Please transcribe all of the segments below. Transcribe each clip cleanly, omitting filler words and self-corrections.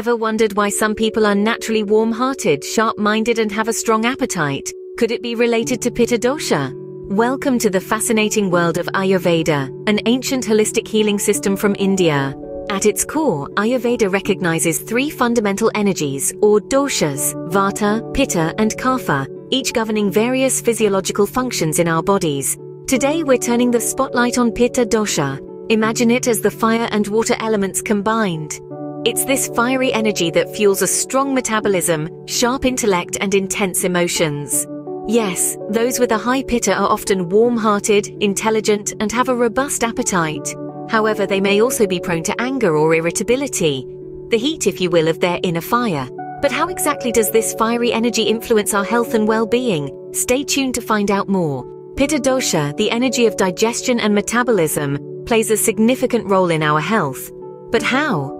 Ever wondered why some people are naturally warm-hearted, sharp-minded, and have a strong appetite? Could it be related to Pitta Dosha? Welcome to the fascinating world of Ayurveda, an ancient holistic healing system from India. At its core, Ayurveda recognizes three fundamental energies, or doshas: Vata, Pitta, and Kapha, each governing various physiological functions in our bodies. Today we're turning the spotlight on Pitta Dosha. Imagine it as the fire and water elements combined. It's this fiery energy that fuels a strong metabolism, sharp intellect, and intense emotions. Yes, those with a high Pitta are often warm-hearted, intelligent, and have a robust appetite. However, they may also be prone to anger or irritability, the heat, if you will, of their inner fire. But how exactly does this fiery energy influence our health and well-being? Stay tuned to find out more. Pitta Dosha, the energy of digestion and metabolism, plays a significant role in our health. But how?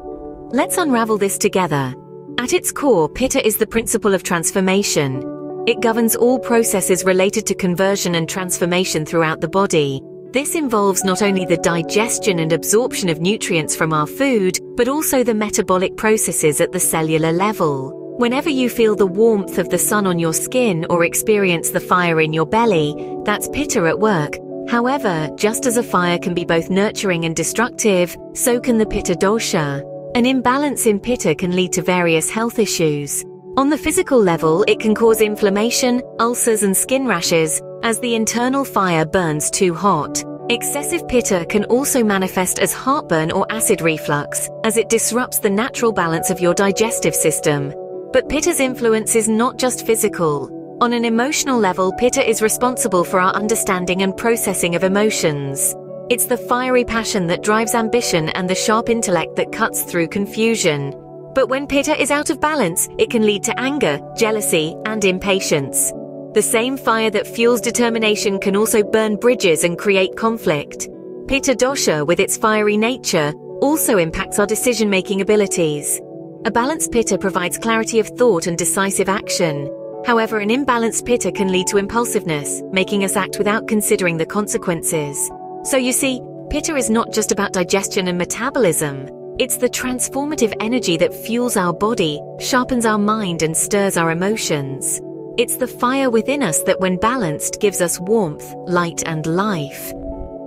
Let's unravel this together. At its core, Pitta is the principle of transformation. It governs all processes related to conversion and transformation throughout the body. This involves not only the digestion and absorption of nutrients from our food, but also the metabolic processes at the cellular level. Whenever you feel the warmth of the sun on your skin or experience the fire in your belly, that's Pitta at work. However, just as a fire can be both nurturing and destructive, so can the Pitta Dosha. An imbalance in Pitta can lead to various health issues. On the physical level, it can cause inflammation, ulcers, and skin rashes, as the internal fire burns too hot. Excessive Pitta can also manifest as heartburn or acid reflux, as it disrupts the natural balance of your digestive system. But Pitta's influence is not just physical. On an emotional level, Pitta is responsible for our understanding and processing of emotions. It's the fiery passion that drives ambition and the sharp intellect that cuts through confusion. But when Pitta is out of balance, it can lead to anger, jealousy, and impatience. The same fire that fuels determination can also burn bridges and create conflict. Pitta Dosha, with its fiery nature, also impacts our decision-making abilities. A balanced Pitta provides clarity of thought and decisive action. However, an imbalanced Pitta can lead to impulsiveness, making us act without considering the consequences. So you see, Pitta is not just about digestion and metabolism. It's the transformative energy that fuels our body, sharpens our mind, and stirs our emotions. It's the fire within us that, when balanced, gives us warmth, light, and life.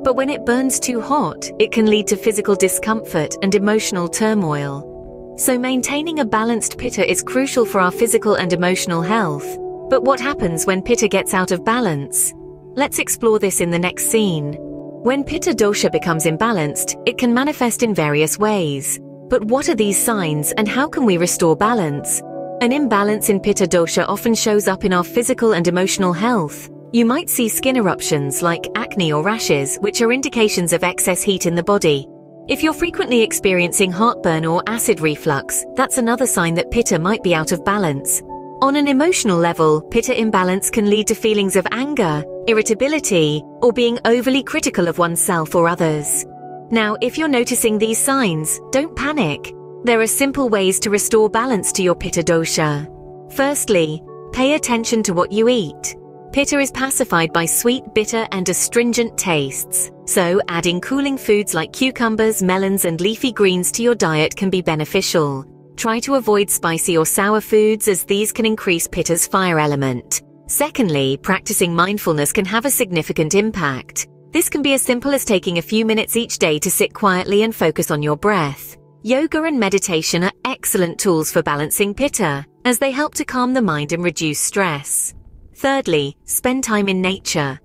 But when it burns too hot, it can lead to physical discomfort and emotional turmoil. So maintaining a balanced Pitta is crucial for our physical and emotional health. But what happens when Pitta gets out of balance? Let's explore this in the next scene. When Pitta Dosha becomes imbalanced, it can manifest in various ways. But what are these signs, and how can we restore balance? An imbalance in Pitta Dosha often shows up in our physical and emotional health. You might see skin eruptions like acne or rashes, which are indications of excess heat in the body. If you're frequently experiencing heartburn or acid reflux, that's another sign that Pitta might be out of balance. On an emotional level, Pitta imbalance can lead to feelings of anger, irritability, or being overly critical of oneself or others. Now, if you're noticing these signs, don't panic. There are simple ways to restore balance to your Pitta Dosha. Firstly, pay attention to what you eat. Pitta is pacified by sweet, bitter, and astringent tastes. So, adding cooling foods like cucumbers, melons, and leafy greens to your diet can be beneficial. Try to avoid spicy or sour foods, as these can increase Pitta's fire element. Secondly, practicing mindfulness can have a significant impact. This can be as simple as taking a few minutes each day to sit quietly and focus on your breath. Yoga and meditation are excellent tools for balancing Pitta, as they help to calm the mind and reduce stress. Thirdly, spend time in nature.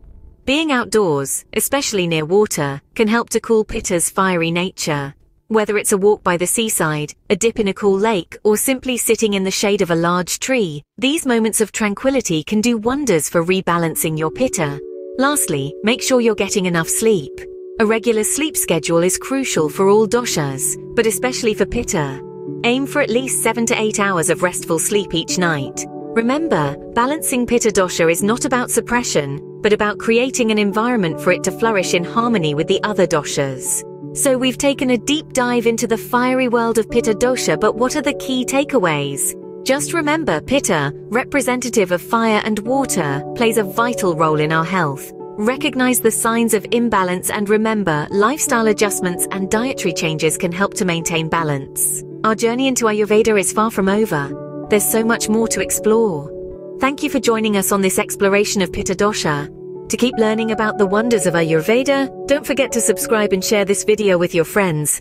Being outdoors, especially near water, can help to cool Pitta's fiery nature. Whether it's a walk by the seaside, a dip in a cool lake, or simply sitting in the shade of a large tree, these moments of tranquility can do wonders for rebalancing your Pitta. Lastly, make sure you're getting enough sleep. A regular sleep schedule is crucial for all doshas, but especially for Pitta. Aim for at least 7 to 8 hours of restful sleep each night. Remember, balancing Pitta Dosha is not about suppression, but about creating an environment for it to flourish in harmony with the other doshas. So we've taken a deep dive into the fiery world of Pitta Dosha, but what are the key takeaways? Just remember, Pitta, representative of fire and water, plays a vital role in our health. Recognize the signs of imbalance and remember, lifestyle adjustments and dietary changes can help to maintain balance. Our journey into Ayurveda is far from over. There's so much more to explore. Thank you for joining us on this exploration of Pitta Dosha. To keep learning about the wonders of Ayurveda, don't forget to subscribe and share this video with your friends.